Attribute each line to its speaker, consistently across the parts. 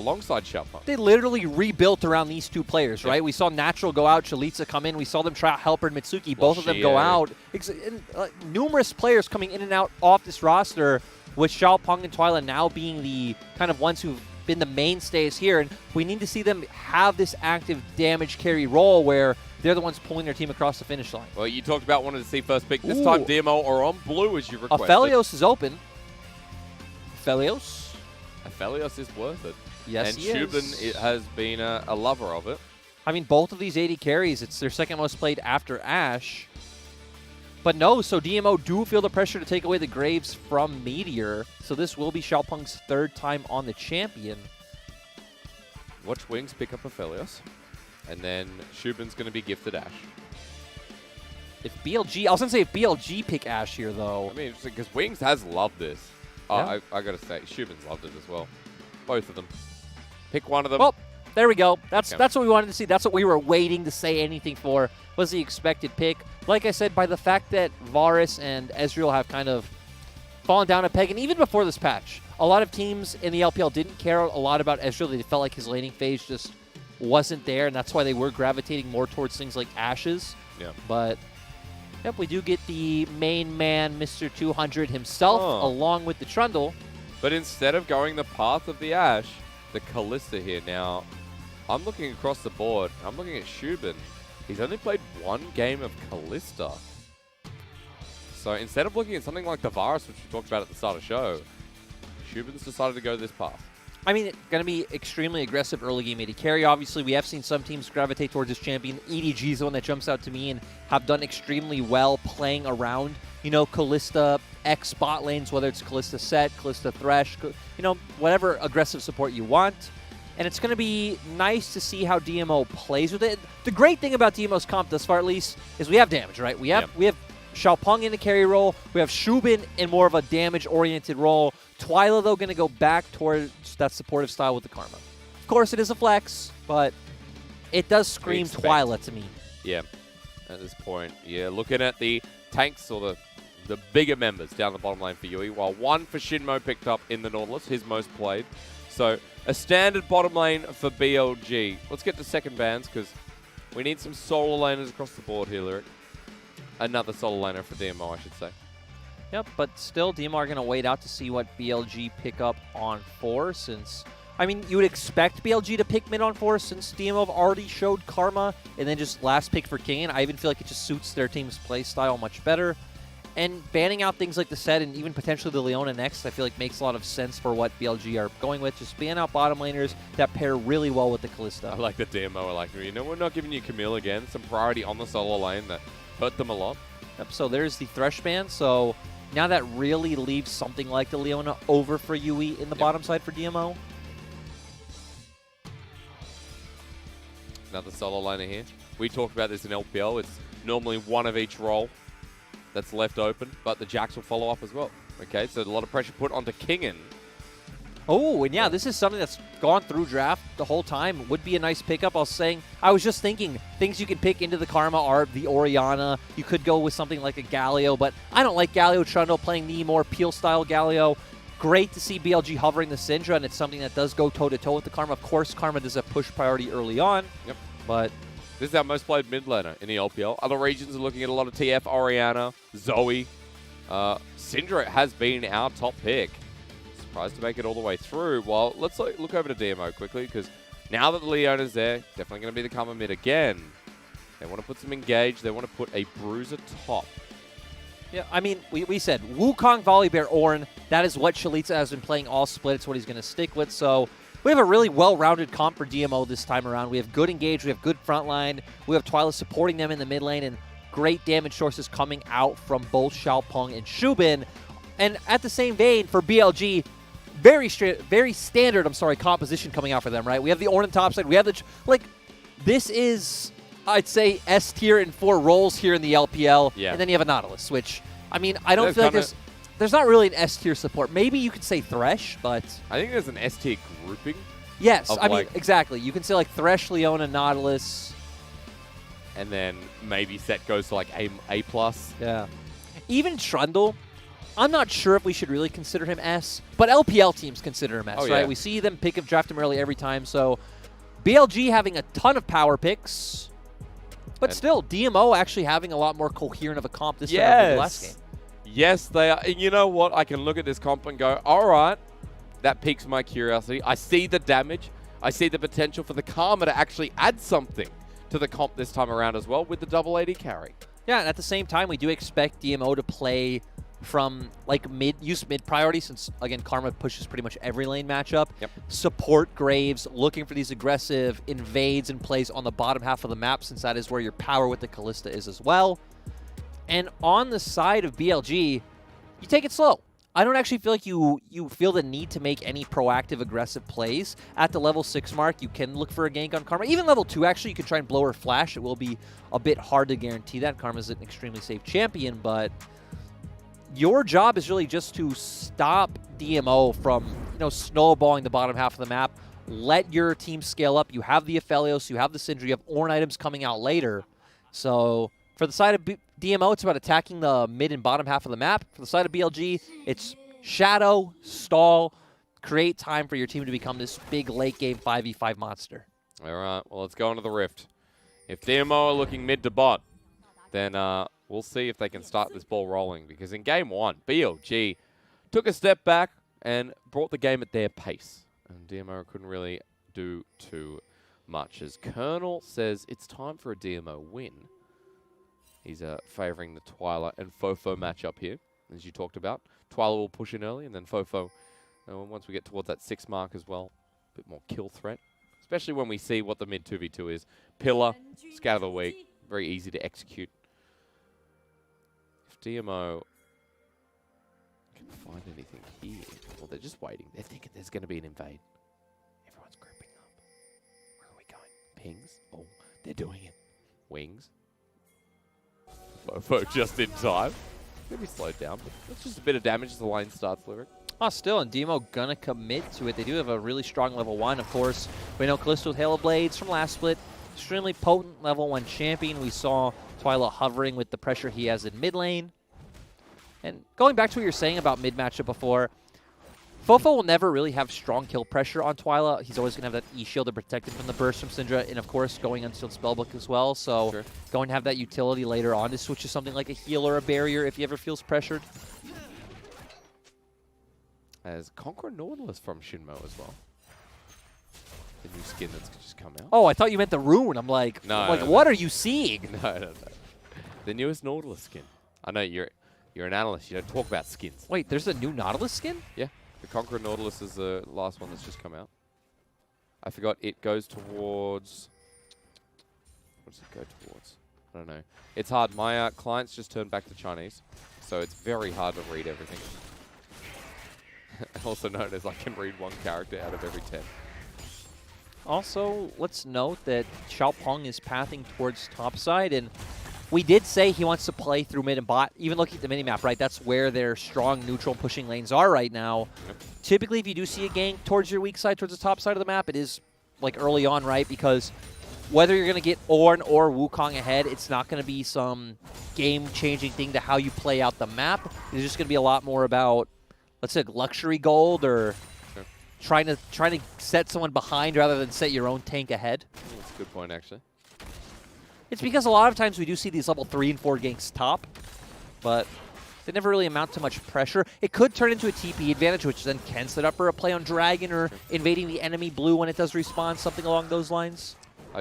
Speaker 1: alongside Xiaopeng.
Speaker 2: They literally rebuilt around these two players, right? We saw Natural go out, Chelizi come in. We saw them try out Helper and Mitsuki. Both of them go out. Numerous players coming in and out off this roster, with Xiaopeng and Twila now being the kind of ones who've been the mainstays here. And we need to see them have this active damage carry role where they're the ones pulling their team across the finish line.
Speaker 1: Well, you talked about wanting to see first pick. This time, DMO or on blue as you requested.
Speaker 2: Aphelios is open. Aphelios
Speaker 1: is worth it.
Speaker 2: Yes,
Speaker 1: and xubin has been a lover of it.
Speaker 2: I mean, both of these AD carries, it's their second most played after Ashe. But no, so DMO do feel the pressure to take away the Graves from Meteor. So this will be Xiaopeng's third time on the champion.
Speaker 1: Watch Wings pick up Aphelios. And then xubin's going to be gifted Ashe.
Speaker 2: If BLG, I was going to say if BLG pick Ashe here, though.
Speaker 1: I mean, because Wings has loved this.
Speaker 2: Yeah.
Speaker 1: I got to say, xubin's loved it as well. Both of them. Pick one of them.
Speaker 2: Well, there we go. That's what we wanted to see. That's what we were waiting to say anything for, was the expected pick. Like I said, by the fact that Varus and Ezreal have kind of fallen down a peg, and even before this patch, a lot of teams in the LPL didn't care a lot about Ezreal. They felt like his laning phase just wasn't there, and that's why they were gravitating more towards things like Ashes.
Speaker 1: Yeah.
Speaker 2: But, yep, we do get the main man, Mr. 200 himself, along with the Trundle.
Speaker 1: But instead of going the path of the Ashe, the Kalista here. Now, I'm looking across the board. I'm looking at xubin. He's only played one game of Kalista. So instead of looking at something like the Varus, which we talked about at the start of the show, xubin's decided to go this path.
Speaker 2: I mean, it's going to be extremely aggressive early game AD carry. Obviously, we have seen some teams gravitate towards this champion. EDG is the one that jumps out to me and have done extremely well playing around, you know, Kalista X bot lanes, whether it's Kalista Set, Kalista Thresh, you know, whatever aggressive support you want. And it's going to be nice to see how DMO plays with it. The great thing about DMO's comp thus far, at least, is we have damage, right? We have Xiaopeng in the carry role. We have xubin in more of a damage-oriented role. Twila, though, going to go back towards that supportive style with the Karma. Of course, it is a flex, but it does scream Twila to me.
Speaker 1: Yeah, at this point. Yeah, looking at the tanks or the bigger members down the bottom lane for Yui, while one for XinMo picked up in the Nautilus, his most played. So a standard bottom lane for BLG. Let's get to second bans because we need some solo laners across the board here, Lyric. Another solo laner for DMO, I should say.
Speaker 2: Yep, but still, DMO are going to wait out to see what BLG pick up on 4 since, I mean, you would expect BLG to pick mid on 4 since DMO have already showed Karma, and then just last pick for Kingen. I even feel like it just suits their team's play style much better. And banning out things like the Set and even potentially the Leona next, I feel like makes a lot of sense for what BLG are going with. Just ban out bottom laners that pair really well with the Kalista.
Speaker 1: I like the DMO. I like, you know, we're not giving you Camille again. Some priority on the solo lane that hurt them a lot.
Speaker 2: Yep, so there's the Thresh ban. So now that really leaves something like the Leona over for Yui in the bottom side for DMO.
Speaker 1: Another solo laner here. We talked about this in LPL. It's normally one of each role that's left open, but the Jax will follow up as well. Okay, so a lot of pressure put onto Kingen.
Speaker 2: Oh, and yeah, this is something that's gone through draft the whole time. Would be a nice pickup. I was just thinking, things you can pick into the Karma are the Orianna. You could go with something like a Galio, but I don't like Galio Trundle playing the more Peel-style Galio. Great to see BLG hovering the Syndra, and it's something that does go toe-to-toe with the Karma. Of course, Karma does a push priority early on, but
Speaker 1: this is our most played mid laner in the LPL. Other regions are looking at a lot of TF, Orianna, Zoe. Syndra has been our top pick. Surprised to make it all the way through. Well, let's look over to DMO quickly, because now that the Leona's there, definitely going to be the Karma mid again. They want to put some engage. They want to put a Bruiser top.
Speaker 2: Yeah, I mean, we said Wukong, Volibear, Ornn. That is what Chelizi has been playing all split. It's what he's going to stick with. So we have a really well-rounded comp for DMO this time around. We have good engage. We have good frontline. We have Twila supporting them in the mid lane, and great damage sources coming out from both Xiaopeng and xubin. And at the same vein, for BLG, very standard, composition coming out for them, right? We have the Ornn top side. We have the, this is, I'd say, S tier in 4 roles here in the LPL.
Speaker 1: Yeah.
Speaker 2: And then you have a Nautilus, which, I mean, I don't feel like there's not really an S tier support. Maybe you could say Thresh, but
Speaker 1: I think there's an S tier grouping.
Speaker 2: Yes, I mean, exactly. You can say like Thresh, Leona, Nautilus.
Speaker 1: And then maybe Set goes to like A+.
Speaker 2: Yeah. Even Trundle, I'm not sure if we should really consider him S, but LPL teams consider him S,
Speaker 1: Oh,
Speaker 2: right?
Speaker 1: yeah.
Speaker 2: We see them draft him early every time, so BLG having a ton of power picks, but still, DMO actually having a lot more coherent of a comp this time than the last game.
Speaker 1: Yes, they are. And you know what? I can look at this comp and go, all right, that piques my curiosity. I see the damage. I see the potential for the Karma to actually add something to the comp this time around as well with the double AD carry.
Speaker 2: Yeah, and at the same time, we do expect DMO to play from like mid priority, since again Karma pushes pretty much every lane matchup.
Speaker 1: Yep.
Speaker 2: Support Graves, looking for these aggressive invades and plays on the bottom half of the map, since that is where your power with the Kalista is as well. And on the side of BLG, you take it slow. I don't actually feel like you feel the need to make any proactive, aggressive plays. At the level 6 mark, you can look for a gank on Karma. Even level 2, actually, you can try and blow her flash. It will be a bit hard to guarantee that. Karma's an extremely safe champion, but your job is really just to stop DMO from, snowballing the bottom half of the map. Let your team scale up. You have the Aphelios, you have the Syndra, you have Ornn items coming out later. So for the side of DMO, it's about attacking the mid and bottom half of the map. For the side of BLG, it's shadow, stall, create time for your team to become this big late game 5v5 monster.
Speaker 1: All right, well, let's go into the Rift. If DMO are looking mid to bot, then we'll see if they can start this ball rolling. Because in game 1, BLG took a step back and brought the game at their pace. And DMO couldn't really do too much. As Colonel says, it's time for a DMO win. He's favouring the Twila and FoFo matchup here, as you talked about. Twila will push in early, and then FoFo, once we get towards that 6 mark as well, a bit more kill threat. Especially when we see what the mid 2v2 is. Pillar, Scatter the Weak, very easy to execute. If DMO can find anything here, well, they're just waiting. They're thinking there's going to be an invade. Everyone's grouping up. Where are we going? Pings? Oh, they're doing it. Wings. FoFo just in time. Maybe slowed down, but that's just a bit of damage as the lane starts delivering.
Speaker 2: Oh, still, and DMO gonna commit to it. They do have a really strong level 1, of course. We know Kalista with Halo Blades from last split. Extremely potent level 1 champion. We saw Twila hovering with the pressure he has in mid lane. And going back to what you were saying about mid matchup before, FoFo will never really have strong kill pressure on Twila. He's always going to have that E-shield to protect him from the burst from Syndra, and of course going unsealed spellbook as well. So
Speaker 1: Sure.
Speaker 2: going to have that utility later on to switch to something like a heal or a barrier if he ever feels pressured.
Speaker 1: As Conqueror Nautilus from XinMo as well. The new skin that's just come out.
Speaker 2: Oh, I thought you meant the rune. I'm like,
Speaker 1: No,
Speaker 2: what are you seeing?
Speaker 1: No. The newest Nautilus skin. I know you're an analyst. You don't talk about skins.
Speaker 2: Wait, there's a new Nautilus skin?
Speaker 1: Yeah. The Conqueror Nautilus is the last one that's just come out. I forgot it goes towards... What does it go towards? I don't know. It's hard. My clients just turned back to Chinese, so it's very hard to read everything. Also known as I can read 1 character out of every 10.
Speaker 2: Also, let's note that Xiaopeng is pathing towards topside, and we did say he wants to play through mid and bot. Even looking at the minimap, right, that's where their strong neutral pushing lanes are right now.
Speaker 1: Yep.
Speaker 2: Typically, if you do see a gank towards your weak side, towards the top side of the map, it is like early on, right? Because whether you're going to get Ornn or Wukong ahead, it's not going to be some game-changing thing to how you play out the map. It's just going to be a lot more about, let's say, luxury gold or
Speaker 1: Sure.
Speaker 2: trying to set someone behind rather than set your own tank ahead.
Speaker 1: That's a good point, actually.
Speaker 2: It's because a lot of times we do see these level 3 and 4 ganks top, but they never really amount to much pressure. It could turn into a TP advantage, which then can set up for a play on Dragon or invading the enemy blue when it does respawn, something along those lines.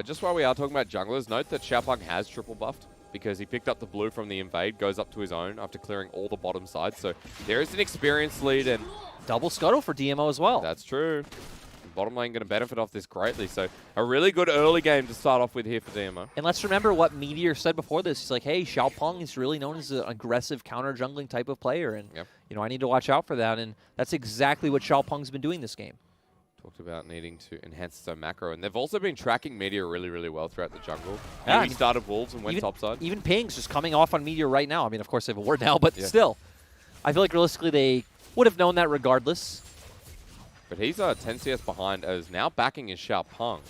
Speaker 1: Just while we are talking about junglers, note that Xiaopeng has triple buffed because he picked up the blue from the invade, goes up to his own after clearing all the bottom sides. So there is an experience lead, and
Speaker 2: Double scuttle for DMO as well.
Speaker 1: that's true. Bottom lane going to benefit off this greatly. So a really good early game to start off with here for DMO.
Speaker 2: And let's remember what Meteor said before this. He's like, hey, Xiaopeng is really known as an aggressive counter-jungling type of player, and
Speaker 1: Yep.
Speaker 2: I need to watch out for that. And that's exactly what Xiaopeng's been doing this game.
Speaker 1: Talked about needing to enhance its own macro. And they've also been tracking Meteor really, really well throughout the jungle.
Speaker 2: Yeah, I
Speaker 1: He
Speaker 2: mean,
Speaker 1: started Wolves and went topside.
Speaker 2: Even Ping's just coming off on Meteor right now. I mean, of course, they have a ward now, but
Speaker 1: Yeah.
Speaker 2: still. I feel like realistically they would have known that regardless.
Speaker 1: But he's 10 CS behind as now backing is Xiaopeng.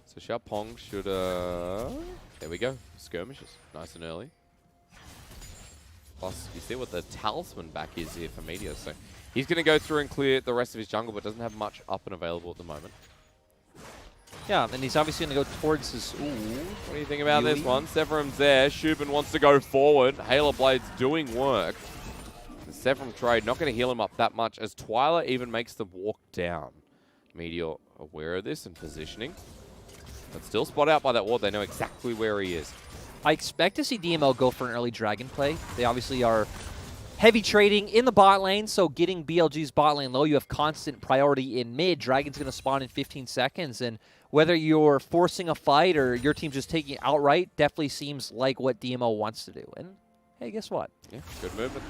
Speaker 1: So Xiaopeng should... there we go. Skirmishes. Nice and early. Plus, you see what the talisman back is here for Meteor. So he's going to go through and clear the rest of his jungle, but doesn't have much up and available at the moment.
Speaker 2: Yeah, and he's obviously going to go towards his... Ooh.
Speaker 1: What do you think about this one? Severum's there. xubin wants to go forward. Halo Blade's doing work. The Severum trade not going to heal him up that much as Twila even makes the walk down. Meteor aware of this and positioning. But still spot out by that ward. They know exactly where he is.
Speaker 2: I expect to see DMO go for an early dragon play. They obviously are heavy trading in the bot lane, so getting BLG's bot lane low, you have constant priority in mid. Dragon's going to spawn in 15 seconds, and whether you're forcing a fight or your team's just taking it outright, definitely seems like what DMO wants to do. And hey, guess what?
Speaker 1: Yeah, good movement.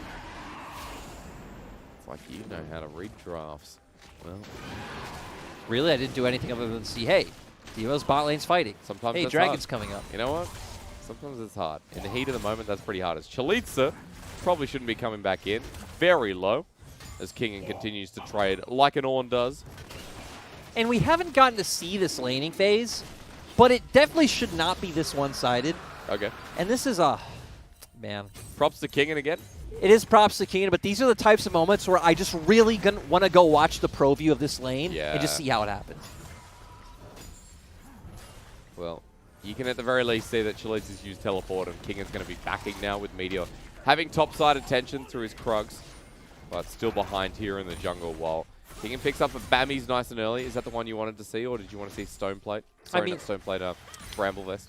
Speaker 1: It's like you know how to read drafts. Well,
Speaker 2: really, I didn't do anything other than see, hey, DMO's bot lane's fighting.
Speaker 1: Sometimes
Speaker 2: hey,
Speaker 1: it's
Speaker 2: Dragon's
Speaker 1: hard.
Speaker 2: coming up.
Speaker 1: You know what? Sometimes it's hard. In the heat of the moment, that's pretty hard. As Chelizi probably shouldn't be coming back in. Very low as Kingen continues to trade like an Ornn does.
Speaker 2: And we haven't gotten to see this laning phase, but it definitely should not be this one-sided.
Speaker 1: Okay.
Speaker 2: And this is a... Man.
Speaker 1: Props to Kingen again.
Speaker 2: It is props to Kingen, but these are the types of moments where I just really want to go watch the pro view of this lane and just see how it happens.
Speaker 1: Well, you can at the very least see that Chelizi's used teleport and Kingen's going to be backing now with Meteor. Having topside attention through his Krugs, but still behind here in the jungle while Kingen picks up a Bammies nice and early. Is that the one you wanted to see, or did you want to see Stoneplate? Sorry, I mean, not Stoneplate, Bramble Vest.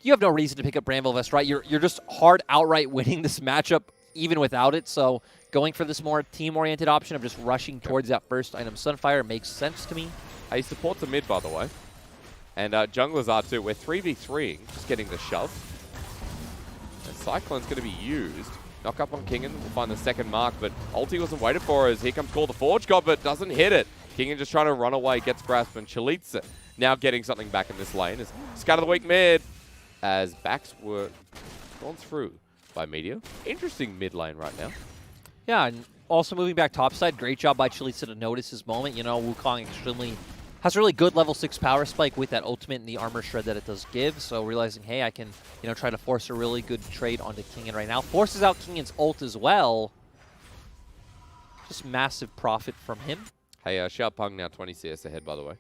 Speaker 2: You have no reason to pick up Bramble Vest, right? You're just hard outright winning this matchup even without it, so going for this more team-oriented option of just rushing towards that first item Sunfire makes sense to me.
Speaker 1: He supports the mid, by the way. And junglers are too. We're 3v3ing, just getting the shove. And Cyclone's going to be used. Knock up on Kingen, we'll find the second mark, but ulti wasn't waited for as here comes Call the Forge God, but doesn't hit it. Kingen just trying to run away, gets grasp, and Chelizi now getting something back in this lane. As Scatter the Weak mid, as backs were gone through by Meteor. Interesting mid lane right now.
Speaker 2: Yeah, and also moving back topside, great job by Chelizi to notice his moment. You know, Wukong has a really good level 6 power spike with that ultimate and the armor shred that it does give. So realizing, hey, I can, you know, try to force a really good trade onto Kingen right now. Forces out Kingen's ult as well. Just massive profit from him.
Speaker 1: Hey, Xiaopeng now 20 CS ahead, by the way.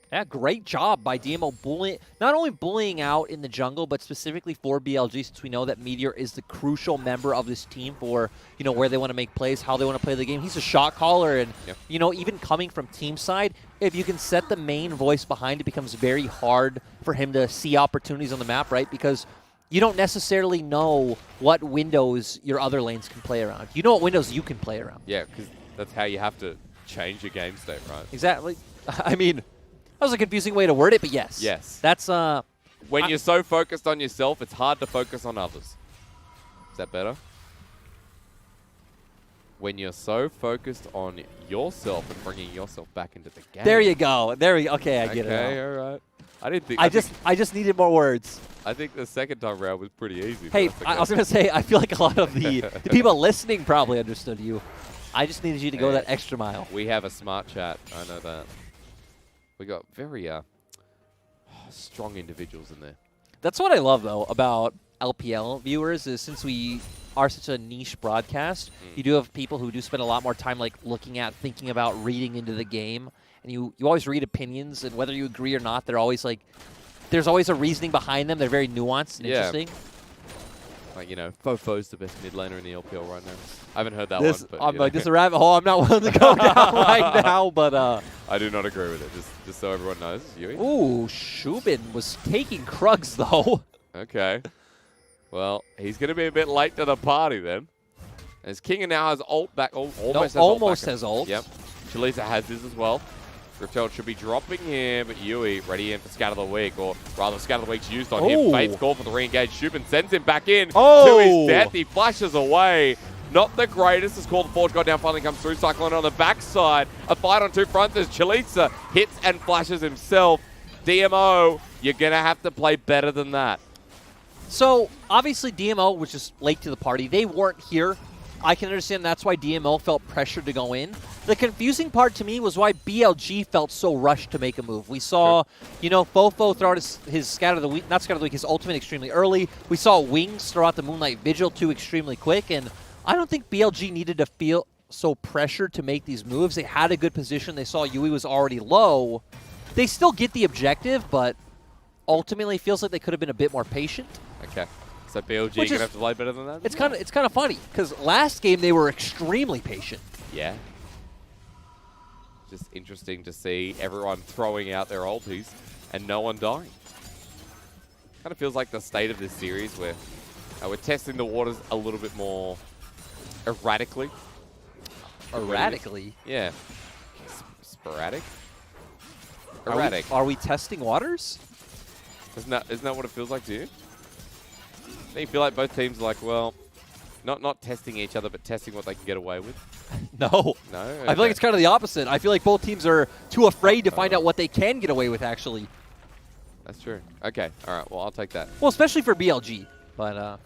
Speaker 2: Yeah, great job by DMO not only bullying out in the jungle, but specifically for BLG, since we know that Meteor is the crucial member of this team for, you know, where they want to make plays, how they want to play the game. He's a shot caller, and, you know, even coming from team side, if you can set the main voice behind it, becomes very hard for him to see opportunities on the map, right? Because you don't necessarily know what windows your other lanes can play around. You know what windows you can play around.
Speaker 1: Yeah, because that's how you have to change your game state, right?
Speaker 2: Exactly. I mean... That was a confusing way to word it, but yes.
Speaker 1: Yes.
Speaker 2: That's,
Speaker 1: when you're so focused on yourself, it's hard to focus on others. Is that better? When you're so focused on yourself and bringing yourself back into the game.
Speaker 2: There you go. There we go. Okay, I get it.
Speaker 1: Okay, all right. I didn't think...
Speaker 2: I just needed more words.
Speaker 1: I think the second time round was pretty easy.
Speaker 2: Hey, I was going to say, I feel like a lot of the people listening probably understood you. I just needed you to go that extra mile.
Speaker 1: We have a smart chat. I know that. We got very strong individuals in there.
Speaker 2: That's what I love, though, about LPL viewers, is since we are such a niche broadcast, you do have people who do spend a lot more time like looking at, thinking about, reading into the game. And you always read opinions, and whether you agree or not, they're always like, there's always a reasoning behind them. They're very nuanced and interesting.
Speaker 1: Like, you know, FoFo's the best mid laner in the LPL right now. I haven't heard that one. But,
Speaker 2: I'm like, this is a rabbit hole I'm not willing to go down right now, but...
Speaker 1: I do not agree with it, just so everyone knows. Yui?
Speaker 2: Ooh, xubin was taking Krugs, though.
Speaker 1: Okay. Well, he's going to be a bit late to the party then. As Kingen now has ult back. Almost
Speaker 2: has ult.
Speaker 1: Yep. Chelizi has his as well. Riptail should be dropping here, but Yui ready in for Scatter the Weak, or rather Scatter the Weak's used on him. Fate's call for the re-engage. xubin sends him back in to his death. He flashes away. Not the greatest as Call the Forge God down finally comes through. Cyclone on the backside. A fight on two fronts as Chelizi hits and flashes himself. DMO, you're going to have to play better than that.
Speaker 2: So, obviously DMO was just late to the party. They weren't here. I can understand that's why DMO felt pressured to go in. The confusing part to me was why BLG felt so rushed to make a move. We saw, you know, FoFo throw out his Scatter of the Week, not Scatter of the Week, his ultimate extremely early. We saw Wings throw out the Moonlight Vigil too extremely quick, and I don't think BLG needed to feel so pressured to make these moves. They had a good position. They saw Yui was already low. They still get the objective, but ultimately feels like they could have been a bit more patient.
Speaker 1: Okay. So BLG going to have to play better than that?
Speaker 2: It's kind of funny, because last game they were extremely patient.
Speaker 1: Yeah. Just interesting to see everyone throwing out their ultis and no one dying. Kind of feels like the state of this series where we're testing the waters a little bit more erratically.
Speaker 2: Erratically?
Speaker 1: Yeah. Sporadic? Erratic.
Speaker 2: Are we testing waters?
Speaker 1: Isn't that what it feels like to you? Don't you feel like both teams are like, well, not testing each other, but testing what they can get away with?
Speaker 2: No.
Speaker 1: No? Okay.
Speaker 2: I feel like it's kind of the opposite. I feel like both teams are too afraid to find out what they can get away with, actually.
Speaker 1: That's true. Okay. All right. Well, I'll take that.
Speaker 2: Well, especially for BLG. But,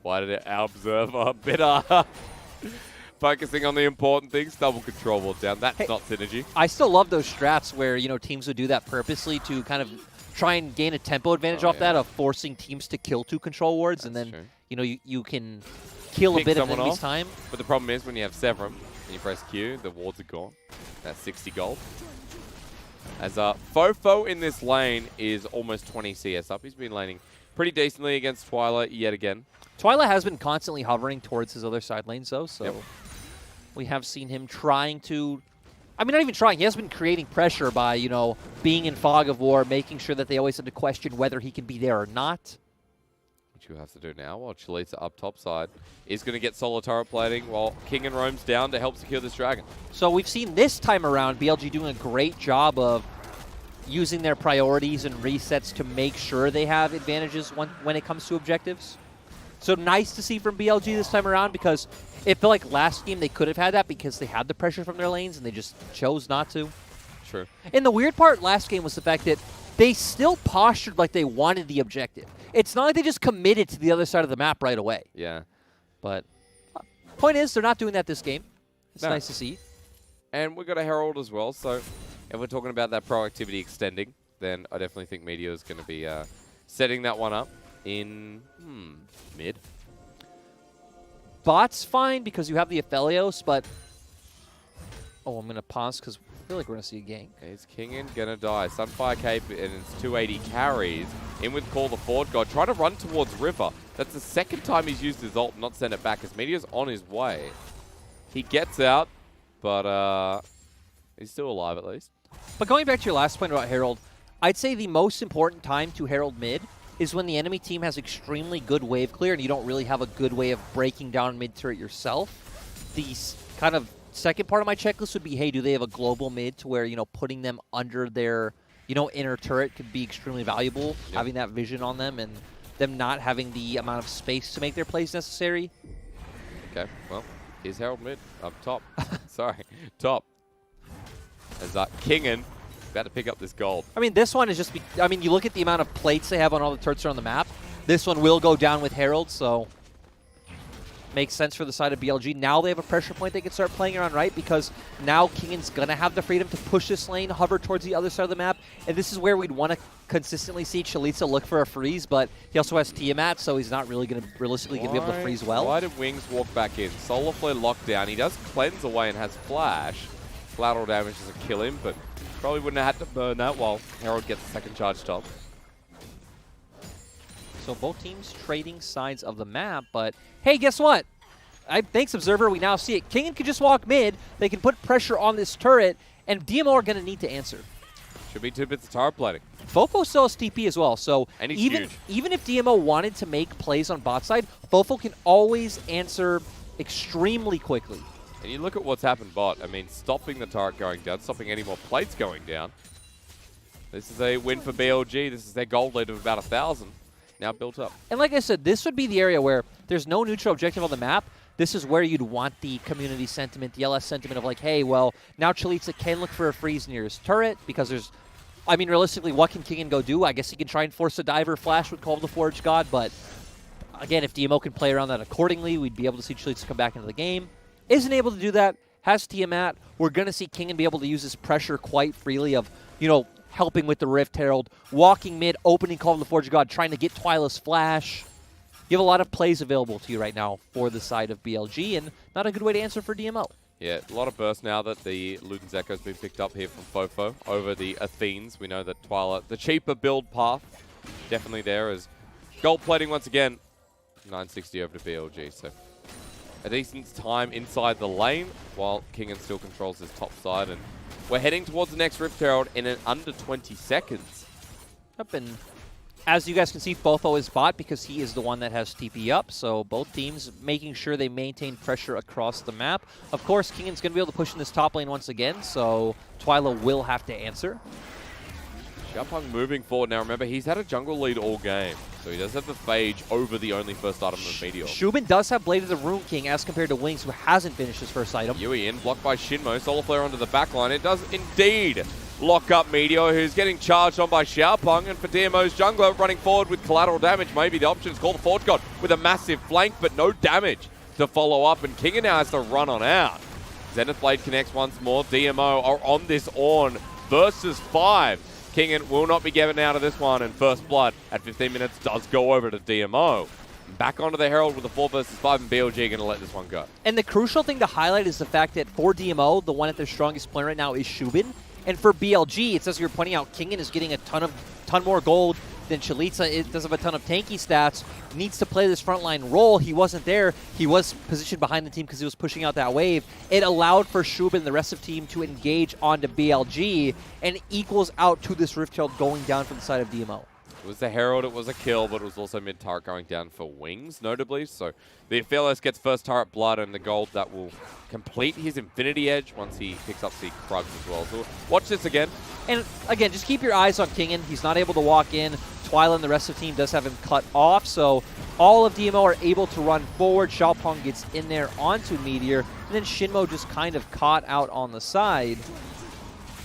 Speaker 1: why did our observer bitter? Focusing on the important things, double control wall down. That's not synergy.
Speaker 2: I still love those strats where, you know, teams would do that purposely to kind of try and gain a tempo advantage off that of forcing teams to kill 2 control wards. And then, you know, you can kill a bit of enemy's time.
Speaker 1: But the problem is when you have Severum and you press Q, the wards are gone. That's 60 gold. As FoFo in this lane is almost 20 CS up. He's been laning pretty decently against Twila yet again.
Speaker 2: Twila has been constantly hovering towards his other side lanes, though, so we have seen him trying to... I mean, not even trying. He has been creating pressure by, you know, being in Fog of War, making sure that they always had to question whether he can be there or not.
Speaker 1: What you have to do now, while Chelizi up top side is going to get solo turret plating, while Kingen roams down to help secure this dragon.
Speaker 2: So we've seen this time around BLG doing a great job of using their priorities and resets to make sure they have advantages when it comes to objectives. So nice to see from BLG this time around, because it felt like last game they could have had that because they had the pressure from their lanes and they just chose not to.
Speaker 1: True.
Speaker 2: And the weird part last game was the fact that they still postured like they wanted the objective. It's not like they just committed to the other side of the map right away.
Speaker 1: Yeah.
Speaker 2: But point is, they're not doing that this game. It's nice to see.
Speaker 1: And we've got a Herald as well, so if we're talking about that proactivity extending, then I definitely think Meteor is going to be setting that one up in mid.
Speaker 2: Bot's fine because you have the Aphelios, but... Oh, I'm going to pause because I feel like we're going to see a gank.
Speaker 1: Is Kingen going to die? Sunfire Cape and it's 280 carries. In with Call the Ford God. Try to run towards River. That's the second time he's used his ult, not send it back, as Meteor's on his way. He gets out, but he's still alive at least.
Speaker 2: But going back to your last point about Herald, I'd say the most important time to Herald mid is when the enemy team has extremely good wave clear and you don't really have a good way of breaking down mid turret yourself. The kind of second part of my checklist would be, hey, do they have a global mid to where, you know, putting them under their, you know, inner turret could be extremely valuable, having that vision on them and them not having the amount of space to make their plays necessary.
Speaker 1: Okay, well, here's Herald mid up top. Sorry, top. As Kingen about to pick up this gold.
Speaker 2: I mean, this one is just... I mean, you look at the amount of plates they have on all the turrets on the map. This one will go down with Herald, so... Makes sense for the side of BLG. Now they have a pressure point they can start playing around, right? Because now Kingen's going to have the freedom to push this lane, hover towards the other side of the map. And this is where we'd want to consistently see Chelizi look for a freeze, but he also has Tiamat, so he's not really going to realistically be able to freeze well.
Speaker 1: Why did Wings walk back in? Solar Flare locked down. He does cleanse away and has Flash. Collateral damage doesn't kill him, but probably wouldn't have had to burn that while Herald gets the second charge top.
Speaker 2: So both teams trading sides of the map, but hey, guess what? Thanks, Observer, we now see it. Kingen could just walk mid, they can put pressure on this turret, and DMO are going to need to answer.
Speaker 1: Should be 2 bits of turret plating.
Speaker 2: FoFo still has TP as well, so
Speaker 1: and he's
Speaker 2: even if DMO wanted to make plays on bot side, FoFo can always answer extremely quickly.
Speaker 1: And you look at what's happened bot. I mean, stopping the turret going down, stopping any more plates going down. This is a win for BLG. This is their gold lead of about 1,000. Now built up.
Speaker 2: And like I said, this would be the area where there's no neutral objective on the map. This is where you'd want the community sentiment, the LS sentiment of like, hey, well, now Chelizi can look for a freeze near his turret because there's... I mean, realistically, what can Kingen go do? I guess he can try and force a diver flash with Call of the Forge God, but again, if DMO can play around that accordingly, we'd be able to see Chelizi come back into the game. Isn't able to do that. Has Tiamat. We're going to see Kingen be able to use his pressure quite freely of, helping with the Rift Herald, walking mid, opening Call of the Forge of God, trying to get Twila's flash. You have a lot of plays available to you right now for the side of BLG, and not a good way to answer for DMO.
Speaker 1: Yeah, a lot of burst now that the Luden's Echo's been picked up here from FoFo over the Athenes. We know that Twila, the cheaper build path, definitely there as gold plating once again. 960 over to BLG, so a decent time inside the lane while Kingen still controls his top side, and we're heading towards the next Rift Herald in under 20 seconds.
Speaker 2: Yep, and as you guys can see, FoFo is bot because he is the one that has TP up, so both teams making sure they maintain pressure across the map. Of course, Kingen's going to be able to push in this top lane once again, so Twila will have to answer.
Speaker 1: Xiaopeng moving forward. Now remember, he's had a jungle lead all game, so he does have the Phage over the only first item of Meteor.
Speaker 2: Xubin does have Blade of the Rune King as compared to Wings, who hasn't finished his first item.
Speaker 1: Yui in, blocked by XinMo. Solar Flare onto the backline. It does indeed lock up Meteor, who's getting charged on by Xiaopeng, and for DMO's jungler running forward with collateral damage, maybe the option is call the Forge God with a massive flank, but no damage to follow up, and Kingen now has to run on out. Zenith Blade connects once more. DMO are on this Ornn versus 5. Kingen will not be given out of this one, and First Blood at 15 minutes does go over to DMO. Back onto the Herald with a 4 versus 5, and BLG are going to let this one go.
Speaker 2: And the crucial thing to highlight is the fact that for DMO, the one at their strongest player right now is Xubin. And for BLG, it's as you're pointing out, Kingen is getting a ton more gold than Chelizi. It does have a ton of tanky stats. Needs to play this frontline role. He wasn't there. He was positioned behind the team because he was pushing out that wave. It allowed for Xubin and the rest of the team to engage onto BLG and equals out to this Rift Herald going down from the side of DMO.
Speaker 1: It was the Herald, it was a kill, but it was also mid-turret going down for Wings, notably. So the Aphelios gets first turret blood and the gold that will complete his Infinity Edge once he picks up the Krugs as well. So watch this again.
Speaker 2: And again, just keep your eyes on Kingen. He's not able to walk in. Twila and the rest of the team does have him cut off, so all of DMO are able to run forward. Xiaopeng gets in there onto Meteor, and then XinMo just kind of caught out on the side.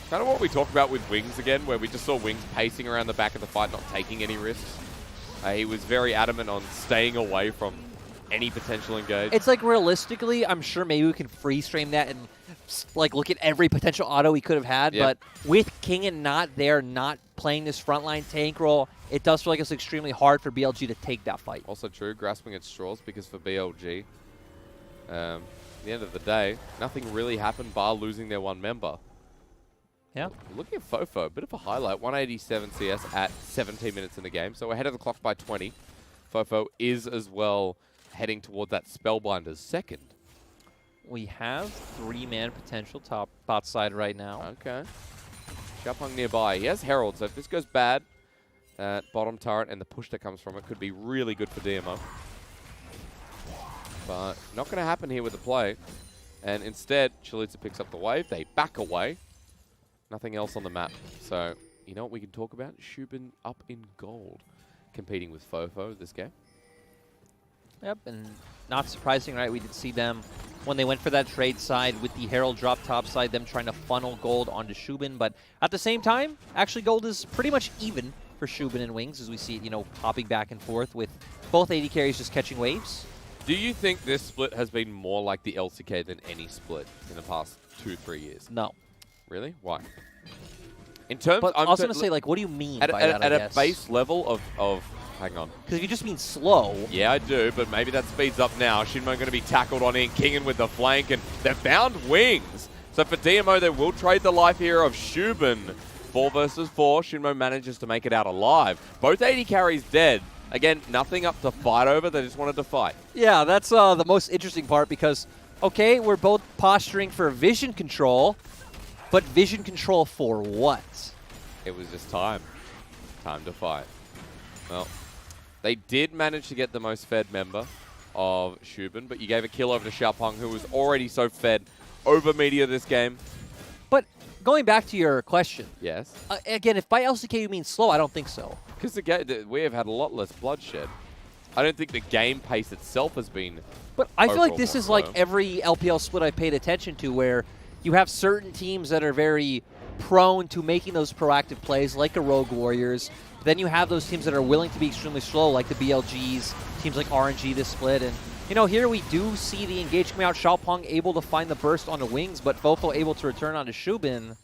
Speaker 1: Kind of what we talked about with Wings again, where we just saw Wings pacing around the back of the fight, not taking any risks. He was very adamant on staying away from any potential engage.
Speaker 2: It's like realistically, I'm sure maybe we can freeze frame that and like look at every potential auto he could have had,
Speaker 1: Yep.
Speaker 2: but with Kingen not there, not playing this frontline tank role, it does feel like it's extremely hard for BLG to take that fight.
Speaker 1: Also true, grasping at straws, because for BLG, at the end of the day, nothing really happened bar losing their one member.
Speaker 2: Yeah.
Speaker 1: Looking at FoFo, a bit of a highlight. 187 CS at 17 minutes in the game, so we're ahead of the clock by 20. FoFo is as well heading toward that Spellbinder's second.
Speaker 2: We have 3-man potential top bot side right now.
Speaker 1: Okay. Xiaopeng nearby. He has Herald, so if this goes bad, bottom turret and the push that comes from it could be really good for DMO. But not going to happen here with the play. And instead, Chelizi picks up the wave. They back away. Nothing else on the map. So, you know what we can talk about? Xubin up in gold, competing with FoFo this game.
Speaker 2: Yep, and not surprising, right? We did see them when they went for that trade side with the Herald drop top side, them trying to funnel gold onto Xubin. But at the same time, actually gold is pretty much even for Xubin and Wings as we see it, hopping back and forth with both AD carries just catching waves.
Speaker 1: Do you think this split has been more like the LCK than any split in the past 2-3 years?
Speaker 2: No.
Speaker 1: Really? Why? In terms,
Speaker 2: but I was going to say, like, what do you mean by that,
Speaker 1: At a base level of hang on.
Speaker 2: Because if you just mean slow.
Speaker 1: Yeah, I do, but maybe that speeds up now. XinMo going to be tackled on in, Kingen with the flank, and they've found Wings. So for DMO, they will trade the life here of Xubin. 4 versus 4. XinMo manages to make it out alive. Both AD carries dead. Again, nothing up to fight over. They just wanted to fight.
Speaker 2: Yeah, that's the most interesting part because, okay, we're both posturing for vision control, but vision control for what?
Speaker 1: It was just time. Time to fight. Well, they did manage to get the most fed member of Xubin, but you gave a kill over to Xiaopeng, who was already so fed over Meteor this game.
Speaker 2: But going back to your question.
Speaker 1: Yes.
Speaker 2: Again, if by LCK you mean slow, I don't think so.
Speaker 1: Because we have had a lot less bloodshed. I don't think the game pace itself has been.
Speaker 2: But I feel like this
Speaker 1: slow.
Speaker 2: is like every LPL split I paid attention to where you have certain teams that are very prone to making those proactive plays, like the Rogue Warriors. Then you have those teams that are willing to be extremely slow, like the BLGs, teams like RNG this split. And You know, here we do see the engage coming out. Xiaopeng able to find the burst on the wings, but FoFo able to return onto xubin.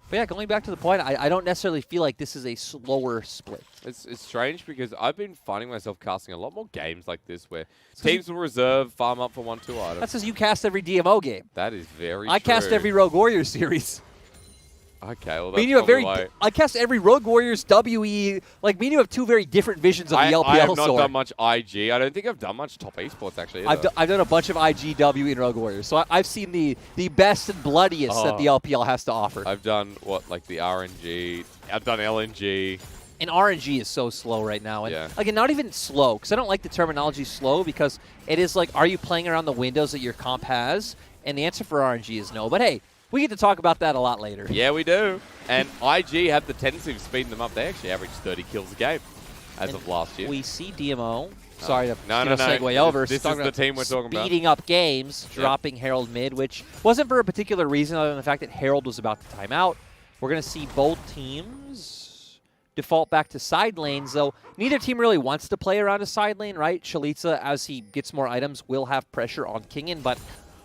Speaker 2: But yeah, going back to the point, I don't necessarily feel like this is a slower split.
Speaker 1: It's strange because I've been finding myself casting a lot more games like this where teams will reserve, farm up for 1-2 items.
Speaker 2: That's because you cast every DMO game.
Speaker 1: That is very
Speaker 2: I
Speaker 1: true.
Speaker 2: cast every Rogue Warriors series.
Speaker 1: Okay, well,
Speaker 2: Me and you have I cast every Rogue Warriors, WE. Like, me and you have two very different visions of the LPL
Speaker 1: I have not
Speaker 2: sword.
Speaker 1: done much IG. I don't think I've done much top esports, actually,
Speaker 2: I've done a bunch of IG, WE, and Rogue Warriors. So I've seen the best and bloodiest that the LPL has to offer.
Speaker 1: I've done, what, like the RNG. I've done LNG.
Speaker 2: And RNG is so slow right now. And
Speaker 1: yeah.
Speaker 2: again, not even slow, because I don't like the terminology slow, because it is like, are you playing around the windows that your comp has? And the answer for RNG is no. But hey, we get to talk about that a lot later.
Speaker 1: Yeah, we do. And IG have the tendency of speeding them up. They actually average 30 kills a game as of last year.
Speaker 2: We see DMO. Sorry to
Speaker 1: no,
Speaker 2: segue over.
Speaker 1: This is the team we're talking about.
Speaker 2: Speeding up games, dropping Herald mid, which wasn't for a particular reason other than the fact that Herald was about to time out. We're going to see both teams default back to side lanes, though neither team really wants to play around a side lane, right? Chelizi, as he gets more items, will have pressure on Kingen, but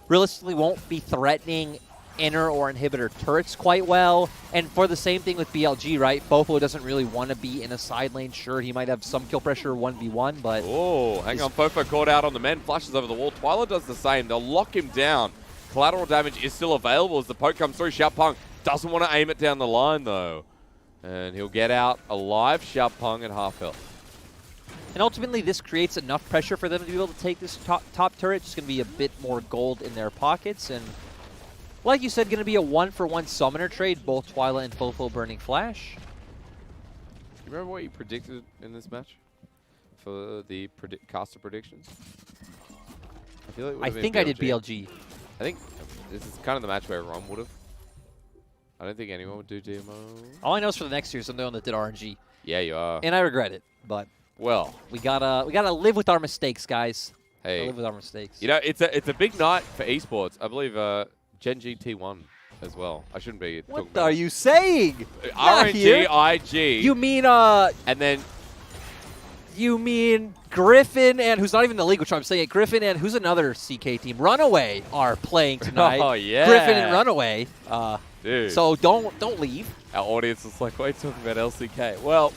Speaker 2: realistically won't be threatening inner or inhibitor turrets quite well. And for the same thing with BLG, right? FoFo doesn't really want to be in a side lane. Sure, he might have some kill pressure 1v1, but...
Speaker 1: Oh, hang on. FoFo caught out on the men. Flashes over the wall. Twila does the same. They'll lock him down. Collateral damage is still available as the poke comes through. Xiaopeng doesn't want to aim it down the line, though. And he'll get out alive. Xiaopeng at half health.
Speaker 2: And ultimately, this creates enough pressure for them to be able to take this top turret. It's going to be a bit more gold in their pockets. And like you said, going to be a 1-for-1 summoner trade, both Twila and FoFo burning flash.
Speaker 1: You remember what you predicted in this match for the caster predictions? I feel like
Speaker 2: I think I did BLG.
Speaker 1: I think this is kind of the match where everyone would have. I don't think anyone would do DMO.
Speaker 2: All I know is for the next year, I'm the one that did RNG.
Speaker 1: Yeah, you are.
Speaker 2: And I regret it, but
Speaker 1: well,
Speaker 2: we gotta live with our mistakes, guys.
Speaker 1: Hey,
Speaker 2: live with our mistakes.
Speaker 1: You know, it's a big night for esports. I believe Gen GT1 as well. I shouldn't be talking about.
Speaker 2: What are you saying?
Speaker 1: RNG, IG.
Speaker 2: You mean
Speaker 1: and then
Speaker 2: you mean Griffin and who's not even in the league, which I'm saying Griffin and who's another CK team? Runaway are playing tonight.
Speaker 1: Oh yeah.
Speaker 2: Griffin and Runaway.
Speaker 1: Dude.
Speaker 2: So don't leave.
Speaker 1: Our audience is like, why are you talking about LCK? Well,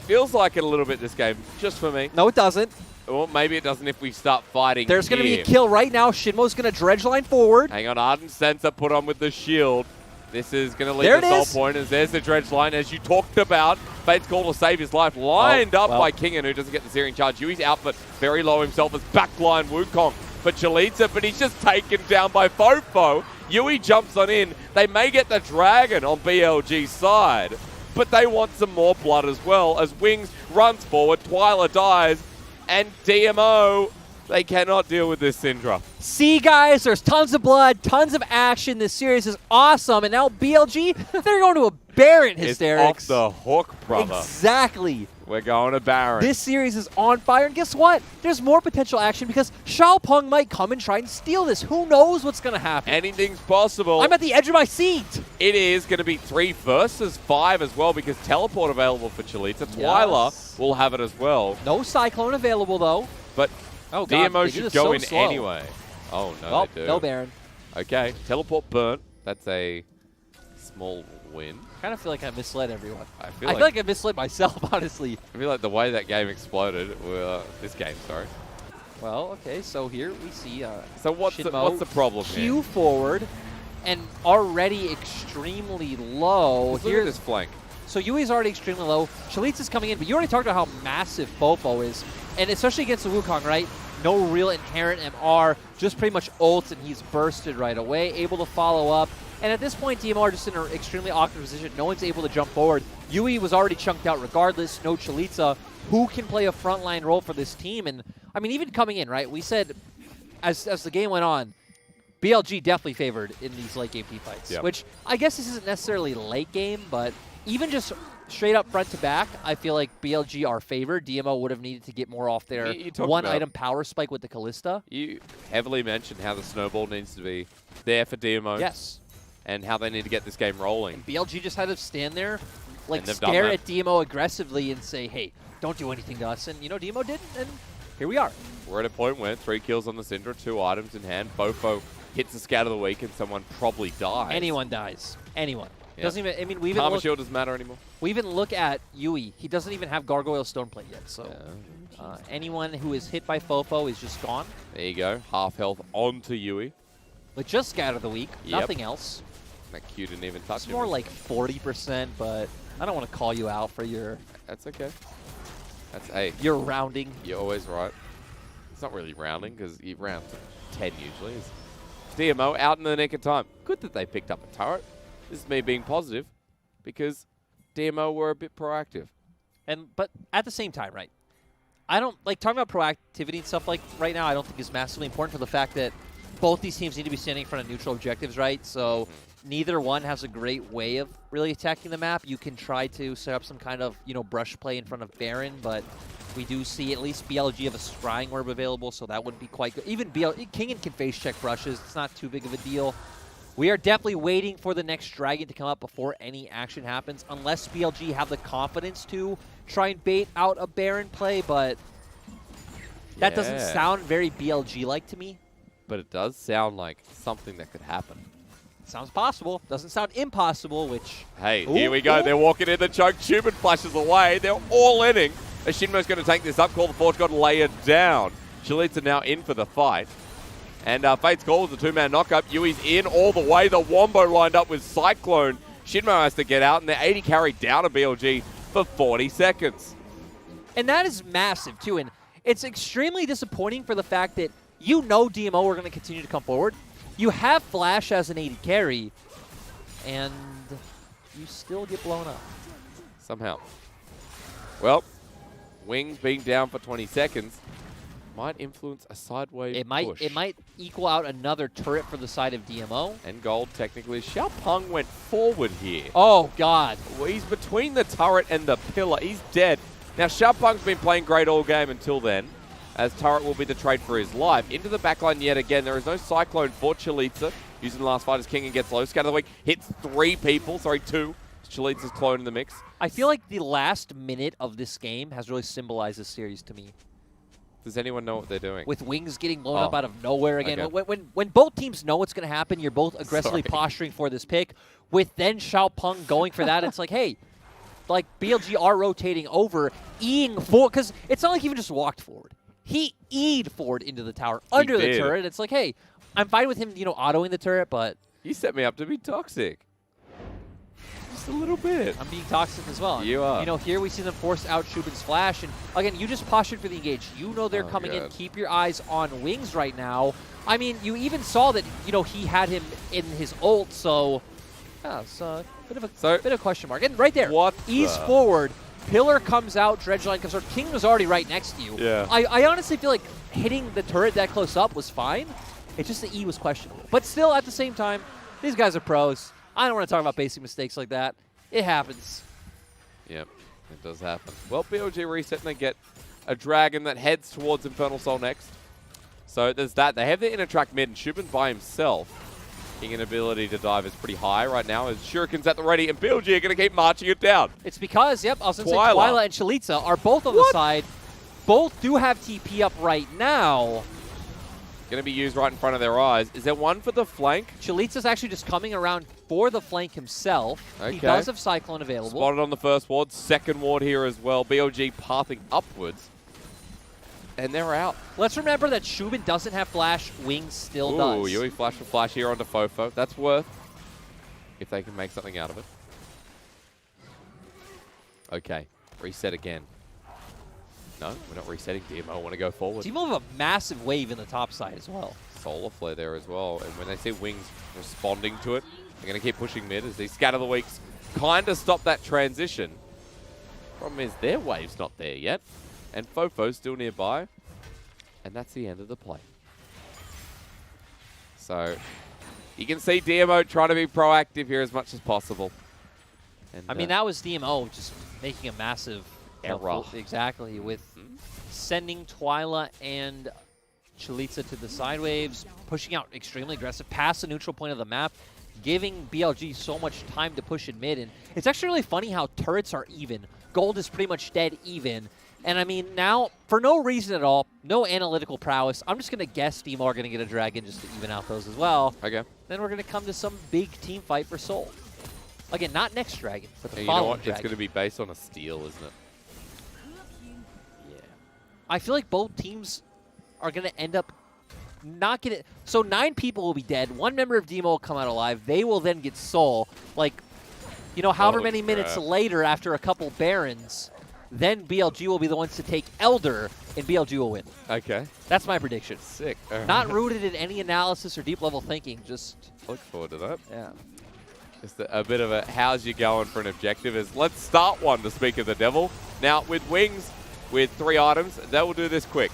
Speaker 1: feels like it a little bit this game, just for me.
Speaker 2: No, it doesn't.
Speaker 1: Or maybe it doesn't if we start fighting.
Speaker 2: There's going to be a kill right now. XinMo's going to dredge line forward.
Speaker 1: Hang on, Ardent Sensor put on with the shield. This is going to lead the soul pointers. There's the dredge line, as you talked about. Fate's call to save his life, lined up by Kingen, who doesn't get the searing charge. Yui's out, but very low himself as backline Wukong for Chelizi, but he's just taken down by FoFo. Yui jumps on in. They may get the dragon on BLG's side, but they want some more blood as well, as Wings runs forward, Twila dies, and DMO, they cannot deal with this Syndra.
Speaker 2: See, guys, there's tons of blood, tons of action. This series is awesome. And now BLG, they're going to a Baron hysterics.
Speaker 1: It's off the hook, brother.
Speaker 2: Exactly.
Speaker 1: We're going to Baron.
Speaker 2: This series is on fire. And guess what? There's more potential action because Xiaopeng might come and try and steal this. Who knows what's going to happen?
Speaker 1: Anything's possible.
Speaker 2: I'm at the edge of my seat.
Speaker 1: It is going to be 3 versus 5 as well because teleport available for Chelizi. Twila will have it as well.
Speaker 2: No Cyclone available, though.
Speaker 1: But DMO should go in anyway. Oh, no, they do.
Speaker 2: No Baron.
Speaker 1: Okay, teleport burnt. That's a small win.
Speaker 2: I kind of feel like I misled everyone.
Speaker 1: I feel
Speaker 2: like I misled myself, honestly.
Speaker 1: I feel like the way that game exploded, this game, sorry.
Speaker 2: Well, okay, so here we see
Speaker 1: so what's the problem here?
Speaker 2: Q forward, and already extremely low.
Speaker 1: Look at this flank.
Speaker 2: So Yui's already extremely low. Chelizi is coming in, but you already talked about how massive FoFo is. And especially against the Wukong, right? No real inherent MR, just pretty much ults, and he's bursted right away, able to follow up. And at this point, DMO are just in an extremely awkward position. No one's able to jump forward. Yui was already chunked out regardless. No Chelizi. Who can play a frontline role for this team? And, I mean, even coming in, right? We said, as the game went on, BLG definitely favored in these late game team fights. Yep. Which, I guess this isn't necessarily late game, but even just straight up front to back, I feel like BLG are favored. DMO would have needed to get more off their one-item power spike with the Kalista.
Speaker 1: You heavily mentioned how the snowball needs to be there for DMO.
Speaker 2: Yes.
Speaker 1: And how they need to get this game rolling.
Speaker 2: And BLG just had to stand there, like stare at DMO aggressively and say, hey, don't do anything to us. And, you know, DMO didn't, and here we are.
Speaker 1: We're at a point where 3 kills on the Syndra, 2 items in hand. FoFo hits the scout of the week and someone probably dies.
Speaker 2: Anyone dies. Anyone.
Speaker 1: Yeah.
Speaker 2: Doesn't even. I mean, we even
Speaker 1: Karma
Speaker 2: look,
Speaker 1: Shield doesn't matter anymore.
Speaker 2: we even look at Yui. He doesn't even have Gargoyle Stoneplate yet. So
Speaker 1: Yeah.
Speaker 2: anyone who is hit by FoFo is just gone.
Speaker 1: There you go. Half health onto Yui.
Speaker 2: With just Scout of the Week,
Speaker 1: Yep.
Speaker 2: nothing else.
Speaker 1: That Q didn't even touch
Speaker 2: It's
Speaker 1: him.
Speaker 2: more like 40%, but I don't want to call you out for your
Speaker 1: That's okay. That's 8.
Speaker 2: your rounding.
Speaker 1: You're always right. It's not really rounding because you round to 10 usually. It's DMO out in the nick of time. Good that they picked up a turret. This is me being positive because DMO were a bit proactive.
Speaker 2: But at the same time, right? I don't like talking about proactivity and stuff like right now. I don't think is massively important for the fact that both these teams need to be standing in front of neutral objectives, right? So neither one has a great way of really attacking the map. You can try to set up some kind of brush play in front of Baron, but we do see at least BLG have a scrying orb available, so that wouldn't be quite good. Even Kingen can face check brushes. It's not too big of a deal. We are definitely waiting for the next dragon to come up before any action happens, unless BLG have the confidence to try and bait out a Baron play, but that doesn't sound very BLG-like to me.
Speaker 1: But it does sound like something that could happen.
Speaker 2: Sounds possible. Doesn't sound impossible, which...
Speaker 1: Hey, here we go. They're walking in the choke. xubin flashes away. They're all inning. XinMo's going to take this up. Call the Forge God, lay it down. Chelizi now in for the fight. And Fate's Call is a 2-man knockup. Yui's in all the way. The Wombo lined up with Cyclone. XinMo has to get out, and they're 80 carried down to BLG for 40 seconds.
Speaker 2: And that is massive, too. And it's extremely disappointing for the fact that DMO are going to continue to come forward. You have Flash as an 80 carry, and you still get blown up.
Speaker 1: Somehow. Well, Wings being down for 20 seconds might influence a sideways push.
Speaker 2: It might equal out another turret for the side of DMO.
Speaker 1: And gold, technically. Xiaopeng went forward here.
Speaker 2: Oh, God.
Speaker 1: Well, he's between the turret and the pillar. He's dead. Now, Xiaopeng's been playing great all game until then, as turret will be the trade for his life. Into the backline yet again. There is no Cyclone for Chelizi. Using the last fight as Kingen gets low. Scout of the week hits 2. Chelizi's clone in the mix.
Speaker 2: I feel like the last minute of this game has really symbolized this series to me.
Speaker 1: Does anyone know what they're doing?
Speaker 2: With Wings getting blown up out of nowhere again.
Speaker 1: Okay.
Speaker 2: When both teams know what's going to happen, you're both aggressively posturing for this pick. With then Xiaopeng going for that, it's like, hey, like BLG are rotating over, E-ing forward, because it's not like he even just walked forward. He E-ed forward into the tower, under the turret. It's like, hey, I'm fine with him, autoing the turret, but...
Speaker 1: You set me up to be toxic. Just a little bit.
Speaker 2: I'm being toxic as well.
Speaker 1: You are.
Speaker 2: Here we see them force out xubin's flash, and again, you just postured for the engage. You know they're coming in. Keep your eyes on Wings right now. I mean, you even saw that, he had him in his ult, so... Yeah, it's a bit of a question mark. And right there, ease forward. Pillar comes out, Dredgeline comes out. King was already right next to you.
Speaker 1: Yeah.
Speaker 2: I honestly feel like hitting the turret that close up was fine. It's just the E was questionable. But still, at the same time, these guys are pros. I don't want to talk about basic mistakes like that. It happens.
Speaker 1: Yep, it does happen. Well, BLG reset and they get a dragon that heads towards Infernal Soul next. So there's that. They have the inner track mid, and xubin by himself. Kingen ability to dive is pretty high right now as Shuriken's at the ready, and BLG are going to keep marching it down.
Speaker 2: It's because, I was going to say Twila and Chelizi are both on the side. Both do have TP up right now.
Speaker 1: Going to be used right in front of their eyes. Is there one for the flank?
Speaker 2: Chelizi's actually just coming around for the flank himself. Okay. He does have Cyclone available.
Speaker 1: Spotted on the first ward, second ward here as well. BLG pathing upwards. And they're out.
Speaker 2: Let's remember that xubin doesn't have flash. Wings still does.
Speaker 1: Ooh, Yui flash for flash here onto FoFo. That's worth if they can make something out of it. Okay, reset again. No, we're not resetting. DMO want to go forward.
Speaker 2: DMO have a massive wave in the top side as well.
Speaker 1: Solar Flare there as well. And when they see Wings responding to it, they're going to keep pushing mid as these Scatter the Weeks kind of stop that transition. Problem is their wave's not there yet. And FoFo's still nearby. And that's the end of the play. So you can see DMO trying to be proactive here as much as possible. And,
Speaker 2: I mean, that was DMO just making a massive
Speaker 1: error.
Speaker 2: Exactly, with sending Twila and Chelizi to the side waves, pushing out extremely aggressive past the neutral point of the map, giving BLG so much time to push in mid. And it's actually really funny how turrets are even. Gold is pretty much dead even. And I mean, now, for no reason at all, no analytical prowess, I'm just going to guess DMO are going to get a dragon just to even out those as well.
Speaker 1: Okay.
Speaker 2: Then we're going to come to some big team fight for Soul. Again, not next dragon, but the
Speaker 1: And
Speaker 2: following
Speaker 1: you know what?
Speaker 2: dragon.
Speaker 1: It's going to be based on a steal, isn't it?
Speaker 2: Yeah. I feel like both teams are going to end up not getting... So 9 people will be dead. 1 member of DMO will come out alive. They will then get Soul. Like, you know, however many minutes later after a couple Barons, then BLG will be the ones to take Elder, and BLG will win.
Speaker 1: Okay.
Speaker 2: That's my prediction.
Speaker 1: Sick.
Speaker 2: Not rooted in any analysis or deep-level thinking. Just...
Speaker 1: Look forward to that.
Speaker 2: Yeah.
Speaker 1: Just a bit of a how's you going for an objective is let's start one to speak of the devil. Now with wings, with 3 items, that will do this quick.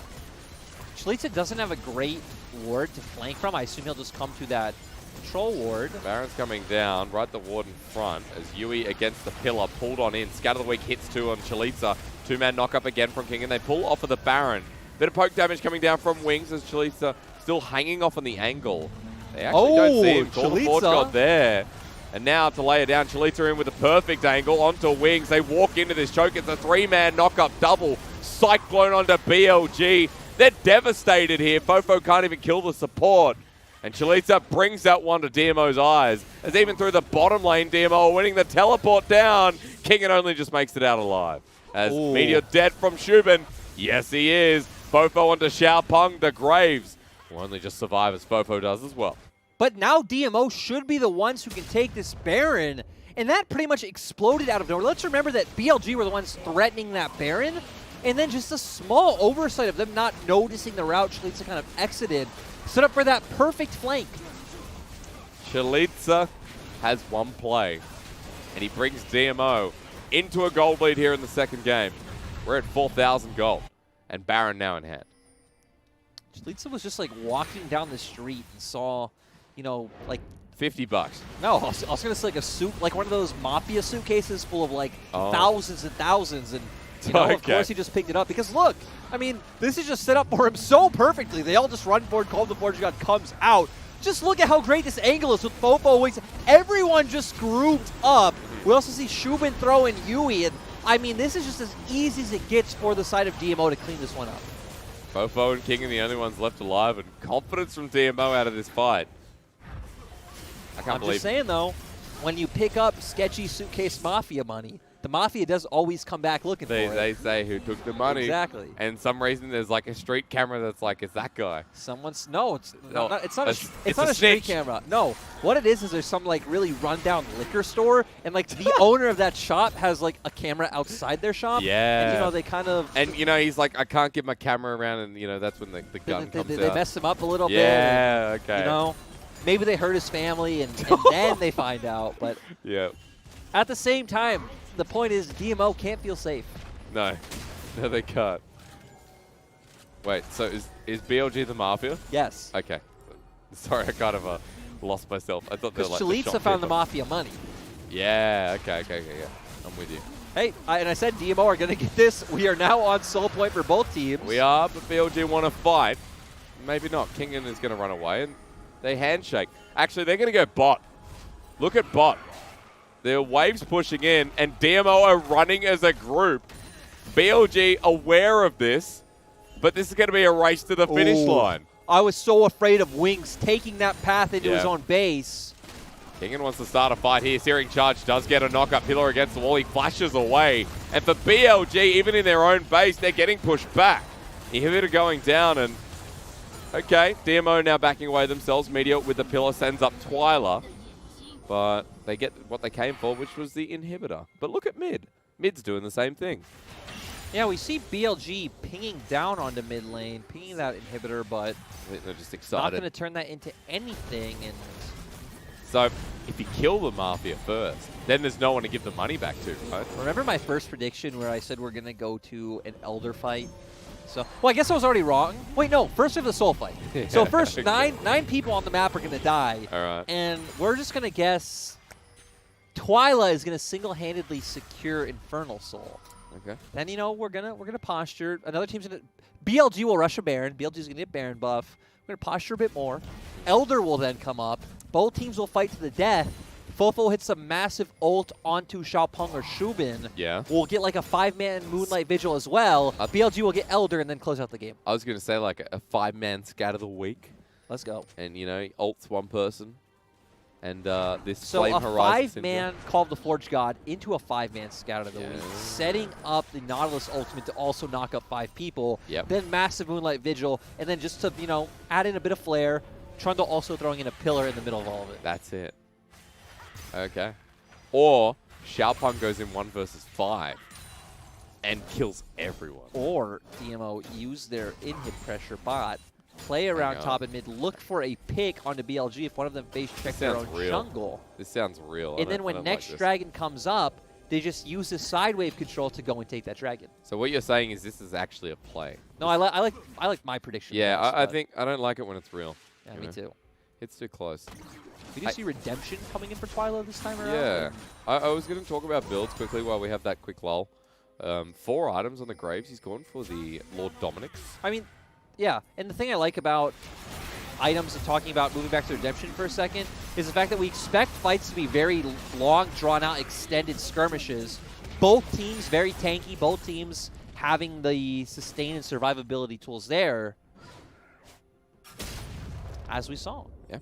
Speaker 2: Chelizi doesn't have a great ward to flank from. I assume he'll just come to that control ward.
Speaker 1: Baron's coming down, right the ward in front as Yui against the pillar, pulled on in. Scatter the Weak hits 2 on Chelizi. 2-man knock up again from Kingen. They pull off of the Baron. Bit of poke damage coming down from wings as Chelizi still hanging off on the angle. They actually don't see him. Call the Forge God there. And now to lay it down, Chelizi in with a perfect angle onto wings. They walk into this choke. It's a 3-man knock-up double. Cyclone onto BLG. They're devastated here. FoFo can't even kill the support. And Chelizi brings that one to DMO's eyes. As even through the bottom lane, DMO are winning the teleport down. Kingen only just makes it out alive. As Meteor dead from xubin. Yes, he is. FoFo onto Xiaopeng. The Graves will only just survive as FoFo does as well.
Speaker 2: But now DMO should be the ones who can take this Baron, and that pretty much exploded out of nowhere. Let's remember that BLG were the ones threatening that Baron, and then just a small oversight of them not noticing the route Chelizi kind of exited, set up for that perfect flank.
Speaker 1: Chelizi has one play, and he brings DMO into a gold lead here in the second game. We're at 4,000 gold, and Baron now in hand.
Speaker 2: Chelizi was just like walking down the street and saw, you know, like
Speaker 1: $50.
Speaker 2: no, I was gonna say like a suit, like one of those mafia suitcases full of like thousands and thousands, and you know, of course he just picked it up because look, I mean, this is just set up for him so perfectly. They all just run forward, Call the Forge God comes out. Just look at how great this angle is with FoFo wings. Everyone just grouped up. We also see xubin throwing Yui, and I mean, this is just as easy as it gets for the side of DMO to clean this one up.
Speaker 1: FoFo and Kingen the only ones left alive, and confidence from DMO out of this fight. I'm
Speaker 2: just saying, though, when you pick up sketchy suitcase mafia money, the mafia does always come back looking for it.
Speaker 1: They say who took the money.
Speaker 2: Exactly.
Speaker 1: And some reason there's like a street camera that's like, it's that guy.
Speaker 2: Someone's it's not
Speaker 1: it's
Speaker 2: a
Speaker 1: a
Speaker 2: street
Speaker 1: snitch.
Speaker 2: camera. No, what it is there's some like really rundown liquor store, and like the owner of that shop has like a camera outside their shop.
Speaker 1: Yeah.
Speaker 2: And you know they kind of
Speaker 1: he's like, I can't get my camera around, and that's when the gun comes out.
Speaker 2: They mess him up a little bit.
Speaker 1: Yeah. Okay.
Speaker 2: You know, maybe they hurt his family, and then they find out. But
Speaker 1: yeah.
Speaker 2: At the same time, the point is DMO can't feel safe.
Speaker 1: No, they can't. Wait, so is BLG the Mafia?
Speaker 2: Yes.
Speaker 1: Okay. Sorry, I kind of lost myself. I thought they were like
Speaker 2: Chelizi found the Mafia money.
Speaker 1: Yeah, okay, yeah. I'm with you.
Speaker 2: Hey, and I said DMO are going to get this. We are now on soul point for both teams.
Speaker 1: We are, but BLG want to fight. Maybe not. Kingen is going to run away, and they handshake. Actually, they're going to go bot. Look at bot. There are waves pushing in, and DMO are running as a group. BLG aware of this, but this is going to be a race to the finish line.
Speaker 2: I was so afraid of Wings taking that path into his own base.
Speaker 1: Kingen wants to start a fight here. Searing Charge does get a knock-up. Pillar against the wall. He flashes away. And for BLG, even in their own base, they're getting pushed back. Inhibitor going down, and okay, DMO now backing away themselves. Meteor with the Pillar sends up Twila. But they get what they came for, which was the inhibitor. But look at mid. Mid's doing the same thing.
Speaker 2: Yeah, we see BLG pinging down onto mid lane, pinging that inhibitor, but
Speaker 1: they're just excited.
Speaker 2: not going to turn that into anything. And
Speaker 1: so if you kill the Mafia first, then there's no one to give the money back to, right?
Speaker 2: Remember my first prediction where I said we're going to go to an Elder fight? So, well, I guess I was already wrong. Wait, no, first we have the soul fight. So first, nine people on the map are going to die.
Speaker 1: All right.
Speaker 2: And we're just going to guess Twila is going to single-handedly secure Infernal Soul.
Speaker 1: Okay.
Speaker 2: Then, we're gonna posture. Another team's going to... BLG will rush a Baron. BLG's going to get Baron buff. We're going to posture a bit more. Elder will then come up. Both teams will fight to the death. FoFo hits a massive ult onto Xiaopeng or Xubin.
Speaker 1: Yeah.
Speaker 2: We'll get like a 5-man Moonlight Vigil as well. BLG will get Elder and then close out the game.
Speaker 1: I was going to say like a 5-man scatter the week.
Speaker 2: Let's go.
Speaker 1: And, you know, ults one person. And this
Speaker 2: so
Speaker 1: Flame Horizon.
Speaker 2: So a 5-man Call of the Forge God into a 5-man Scatter of the Week, setting up the Nautilus ultimate to also knock up 5 people.
Speaker 1: Yep.
Speaker 2: Then massive Moonlight Vigil, and then just to, you know, add in a bit of flair. Trundle also throwing in a pillar in the middle of all of it.
Speaker 1: That's it. Okay. Or Xiaopeng goes in 1 versus 5 and kills everyone.
Speaker 2: Or DMO use their inhib pressure bot, play around top and mid, look for a pick onto BLG if one of them face check their own jungle.
Speaker 1: This sounds real.
Speaker 2: And then when next dragon comes up, they just use the side wave control to go and take that dragon.
Speaker 1: So what you're saying is this is actually a play.
Speaker 2: No, I like my prediction.
Speaker 1: Yeah, I think I don't like it when it's real.
Speaker 2: Yeah, me too.
Speaker 1: It's too close.
Speaker 2: Did you see Redemption coming in for Twila this time around?
Speaker 1: Yeah. I was going to talk about builds quickly while we have that quick lull. 4 items on the Graves. He's gone for the Lord Dominix.
Speaker 2: I mean, yeah. And the thing I like about items and talking about moving back to Redemption for a second is the fact that we expect fights to be very long, drawn-out, extended skirmishes. Both teams very tanky. Both teams having the sustain and survivability tools there. As we saw.
Speaker 1: Yeah.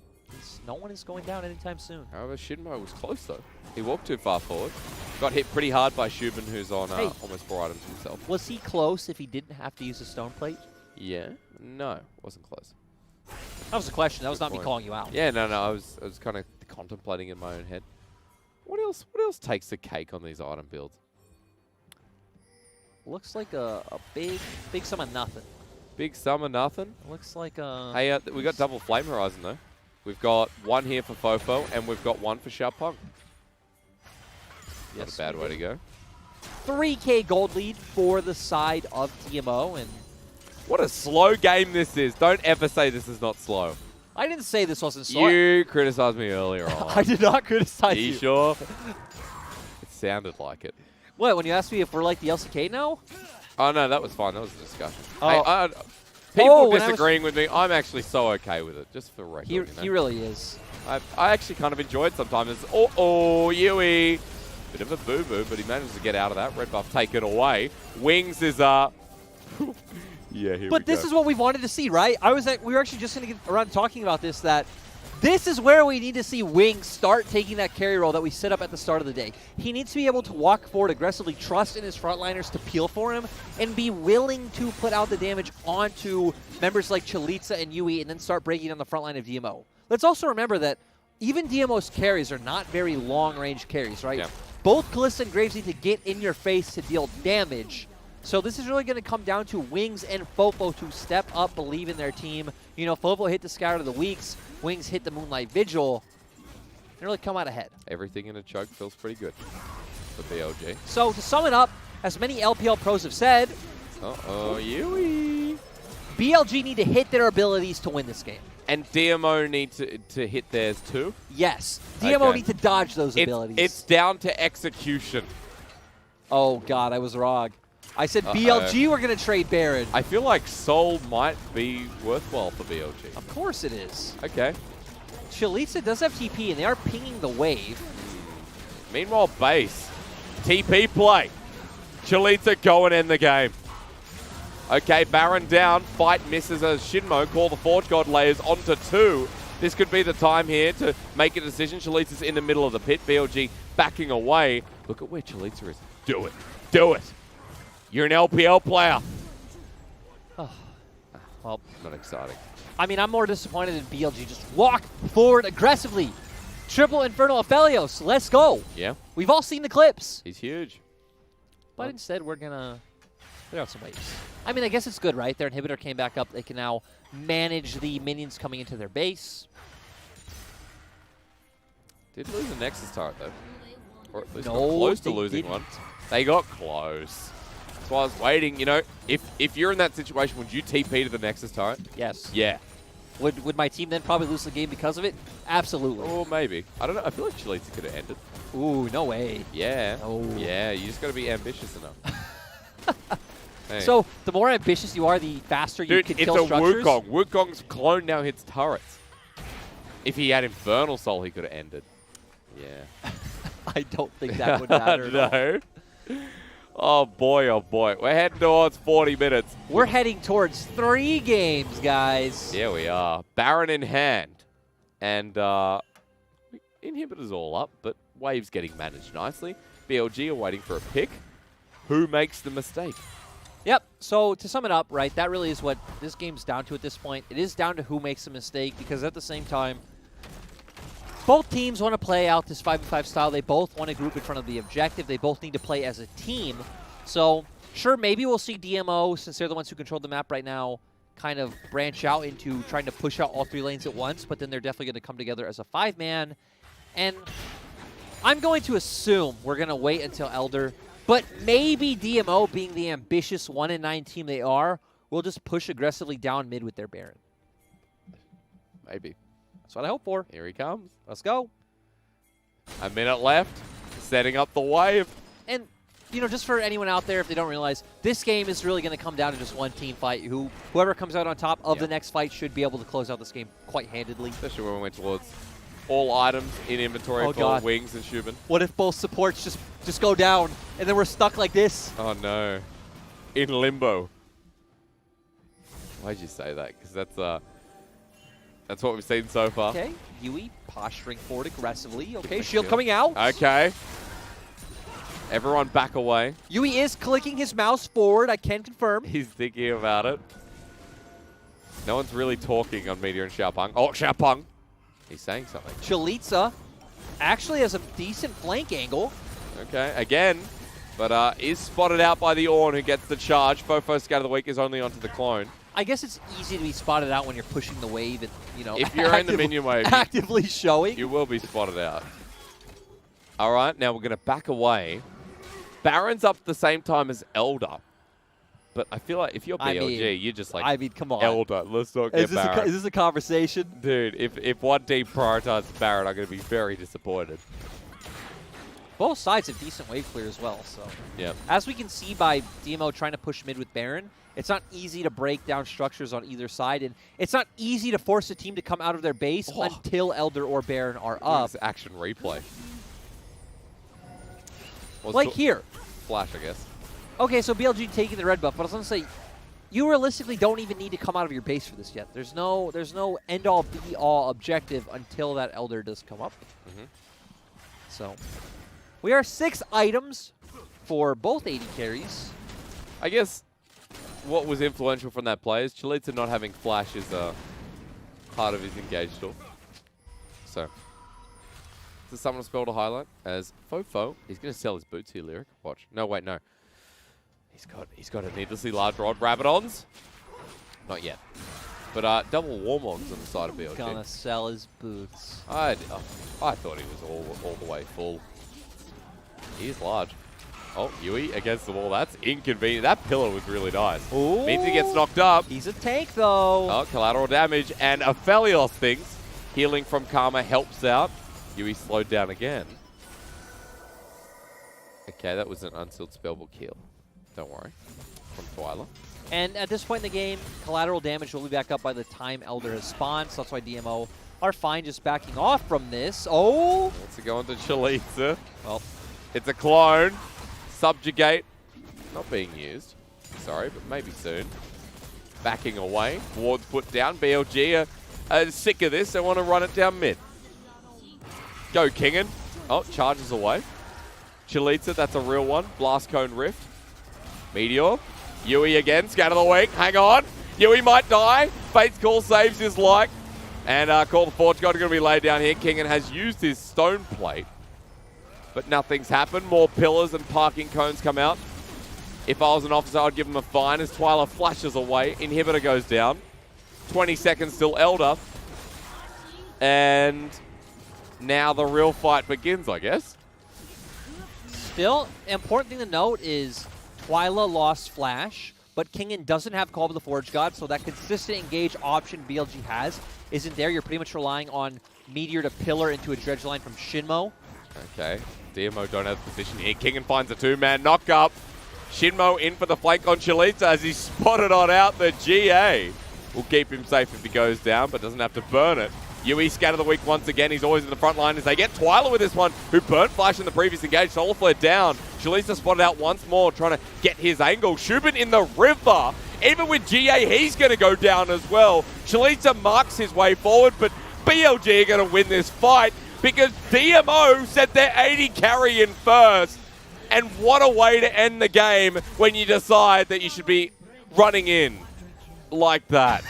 Speaker 2: No one is going down anytime soon.
Speaker 1: However, XinMo was close, though. He walked too far forward. Got hit pretty hard by Xubin, who's on almost 4 items himself.
Speaker 2: Was he close if he didn't have to use a stone plate?
Speaker 1: Yeah. No, wasn't close.
Speaker 2: That was a question. That was not me calling you out.
Speaker 1: Yeah, no. I was kind of contemplating in my own head. What else takes the cake on these item builds?
Speaker 2: Looks like a big sum of nothing.
Speaker 1: Big sum of nothing?
Speaker 2: Looks like a...
Speaker 1: Hey, we got double Flame Horizon, though. We've got 1 here for FoFo, and we've got 1 for Xiaopeng. Not a bad way to go.
Speaker 2: 3K gold lead for the side of DMO, and...
Speaker 1: What a slow game this is. Don't ever say this is not slow.
Speaker 2: I didn't say this wasn't slow.
Speaker 1: You criticized me earlier on.
Speaker 2: I did not criticize you.
Speaker 1: Are you sure? It sounded like it.
Speaker 2: What, when you asked me if we're like the LCK now?
Speaker 1: Oh, no, that was fine. That was a discussion.
Speaker 2: Oh.
Speaker 1: Hey, people disagreeing with me, I'm actually so okay with it, just for record.
Speaker 2: He really is.
Speaker 1: I actually kind of enjoy it sometimes. It's, Yui. Bit of a boo-boo, but he managed to get out of that. Red buff taken away. Wings is yeah, here
Speaker 2: But this is what we wanted to see, right? We were actually just going to get around talking about this, that this is where we need to see Wings start taking that carry role that we set up at the start of the day. He needs to be able to walk forward aggressively, trust in his frontliners to peel for him, and be willing to put out the damage onto members like Chelizi and Yui and then start breaking down the front line of DMO. Let's also remember that even DMO's carries are not very long-range carries, right?
Speaker 1: Yeah.
Speaker 2: Both Kalista and Graves need to get in your face to deal damage. So this is really going to come down to Wings and FoFo to step up, believe in their team. You know, FoFo hit the Scout of the Weeks. Wings hit the Moonlight Vigil. And really come out ahead.
Speaker 1: Everything in a choke feels pretty good for BLG.
Speaker 2: So to sum it up, as many LPL pros have said,
Speaker 1: Yui.
Speaker 2: BLG need to hit their abilities to win this game.
Speaker 1: And DMO need to hit theirs too?
Speaker 2: Yes. DMO need to dodge those abilities.
Speaker 1: It's down to execution.
Speaker 2: Oh, God, I was wrong. I said BLG were going to trade Baron.
Speaker 1: I feel like Soul might be worthwhile for BLG.
Speaker 2: Of course it is.
Speaker 1: Okay.
Speaker 2: Chelizi does have TP, and they are pinging the wave.
Speaker 1: Meanwhile, base. TP play. Chelizi go and end the game. Okay, Baron down. Fight misses as XinMo. Call the Forge God layers onto 2. This could be the time here to make a decision. Chelizi's in the middle of the pit. BLG backing away. Look at where Chelizi is. Do it. Do it. You're an LPL player.
Speaker 2: Oh. Well,
Speaker 1: not exciting.
Speaker 2: I mean, I'm more disappointed in BLG. Just walk forward aggressively. Triple Infernal Aphelios. Let's go.
Speaker 1: Yeah.
Speaker 2: We've all seen the clips.
Speaker 1: He's huge.
Speaker 2: But instead, we're going to clear out some waves. I mean, I guess it's good, right? Their inhibitor came back up. They can now manage the minions coming into their base.
Speaker 1: Did lose a Nexus turret, though. Or at least
Speaker 2: no,
Speaker 1: got close to losing one. They got close. That's why I was waiting. You know, if you're in that situation, would you TP to the Nexus turret?
Speaker 2: Yes.
Speaker 1: Yeah.
Speaker 2: Would my team then probably lose the game because of it? Absolutely.
Speaker 1: Or maybe. I don't know. I feel like Chelizi could have ended.
Speaker 2: Ooh, no way.
Speaker 1: Yeah.
Speaker 2: No.
Speaker 1: Yeah, you just got to be ambitious enough. Hey.
Speaker 2: So, the more ambitious you are, the faster you can kill structures?
Speaker 1: It's a Wukong. Wukong's clone now hits turrets. If he had Infernal Soul, he could have ended. Yeah.
Speaker 2: I don't think that would matter at all.
Speaker 1: No. Oh boy. We're heading towards 40 minutes.
Speaker 2: We're heading towards 3 games, guys.
Speaker 1: Yeah, we are. Baron in hand. And inhibitors all up, but waves getting managed nicely. BLG are waiting for a pick. Who makes the mistake?
Speaker 2: Yep. So to sum it up, right, that really is what this game's down to at this point. It is down to who makes a mistake, because at the same time, both teams want to play out this 5v5 style. They both want to group in front of the objective. They both need to play as a team. So sure, maybe we'll see DMO, since they're the ones who control the map right now, kind of branch out into trying to push out all 3 lanes at once, but then they're definitely going to come together as a 5-man. And I'm going to assume we're going to wait until Elder, but maybe DMO, being the ambitious 1-9 team they are, will just push aggressively down mid with their Baron.
Speaker 1: Maybe.
Speaker 2: That's what I hope for.
Speaker 1: Here he comes.
Speaker 2: Let's go.
Speaker 1: A minute left. Setting up the wave.
Speaker 2: And, you know, just for anyone out there, if they don't realize, this game is really going to come down to just one team fight. Whoever comes out on top of the next fight should be able to close out this game quite handedly.
Speaker 1: Especially when we went towards all items in inventory for Wings and xubin.
Speaker 2: What if both supports just go down, and then we're stuck like this?
Speaker 1: Oh, no. In limbo. Why'd you say that? Because that's what we've seen so far.
Speaker 2: Okay, Yui posturing forward aggressively. Okay, shield coming out.
Speaker 1: Okay. Everyone back away.
Speaker 2: Yui is clicking his mouse forward, I can confirm.
Speaker 1: He's thinking about it. No one's really talking on Meteor and Xiaopeng. Oh, Xiaopeng. He's saying something.
Speaker 2: Chelizi actually has a decent flank angle.
Speaker 1: Okay, again. But is spotted out by the Ornn, who gets the charge. FoFo Scout of the Week is only onto the clone.
Speaker 2: I guess it's easy to be spotted out when you're pushing the wave and, you know,
Speaker 1: if you're in the minion wave,
Speaker 2: actively showing.
Speaker 1: You will be spotted out. All right, now we're going to back away. Baron's up at the same time as Elder. But I feel like if you're BLG, you're just like,
Speaker 2: I mean, come on.
Speaker 1: Elder, let's not get Baron.
Speaker 2: Is this a conversation?
Speaker 1: Dude, if one team prioritizes Baron, I'm going to be very disappointed.
Speaker 2: Both sides have decent wave clear as well. So,
Speaker 1: yeah.
Speaker 2: As we can see by DMO trying to push mid with Baron, it's not easy to break down structures on either side, and it's not easy to force a team to come out of their base until Elder or Baron are up.
Speaker 1: This action replay.
Speaker 2: Like here.
Speaker 1: Flash, I guess.
Speaker 2: Okay, so BLG taking the red buff, but I was going to say, you realistically don't even need to come out of your base for this yet. There's no end-all, be-all objective until that Elder does come up. So, we are 6 items for both AD carries.
Speaker 1: I guess what was influential from that play is Chelizi not having flash is part of his engage tool. So, it's a summon spell to highlight as FoFo is going to sell his boots here, Lyric. Watch. No, wait, no. He's got a needlessly large rod. Rabadons? Not yet. But double Warmogs on the side of BLG.
Speaker 2: Gonna sell his boots.
Speaker 1: I thought he was all the way full. He's large. Oh, Yui against the wall. That's inconvenient. That pillar was really nice.
Speaker 2: Ooh.
Speaker 1: Means he gets knocked up.
Speaker 2: He's a tank, though.
Speaker 1: Oh, collateral damage. And Aphelios things. Healing from Karma helps out. Yui slowed down again. Okay, that was an unsealed spellbook heal. Don't worry. From Twila.
Speaker 2: And at this point in the game, collateral damage will be back up by the time Elder has spawned, so that's why DMO are fine just backing off from this. Oh!
Speaker 1: Wants to go into Chelizi. Well, it's a clone. Subjugate. Not being used. Sorry, but maybe soon. Backing away. Ward's put down. BLG are sick of this. They want to run it down mid. Go Kingen. Oh, charges away. Chelizi, that's a real one. Blast Cone Rift. Meteor. Yui again. Scatter the Weak. Hang on. Yui might die. Fate's Call saves his like. And Call the Forge God are going to be laid down here. Kingen has used his stone plate. But nothing's happened. More pillars and parking cones come out. If I was an officer, I'd give him a fine as Twila flashes away. Inhibitor goes down. 20 seconds till Elder. And now the real fight begins, I guess.
Speaker 2: Still, important thing to note is Twila lost Flash, but Kingen doesn't have Call of the Forge God, so that consistent engage option BLG has isn't there. You're pretty much relying on Meteor to pillar into a dredge line from XinMo.
Speaker 1: Okay, DMO don't have the position here. Kingen finds a 2-man knock up. XinMo in for the flank on Chelizi as he's spotted on out. The GA will keep him safe if he goes down, but doesn't have to burn it. Yui scat of the week once again. He's always in the front line as they get Twila with this one, who burnt Flash in the previous engage. Solar Flare down. Chelizi spotted out once more, trying to get his angle. Xubin in the river. Even with GA, he's going to go down as well. Chelizi marks his way forward, but BLG are going to win this fight because DMO set their 80 carry in first. And what a way to end the game when you decide that you should be running in like that.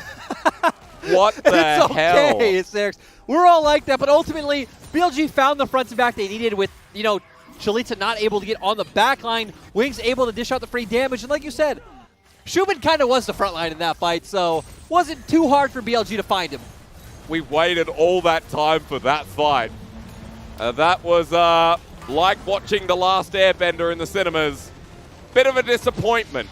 Speaker 1: What the hell?
Speaker 2: It's there. We're all like that, but ultimately, BLG found the front and back they needed with, Chelizi not able to get on the back line. Wings able to dish out the free damage, and like you said, Xubin kind of was the front line in that fight, so wasn't too hard for BLG to find him.
Speaker 1: We waited all that time for that fight. That was like watching The Last Airbender in the cinemas. Bit of a disappointment.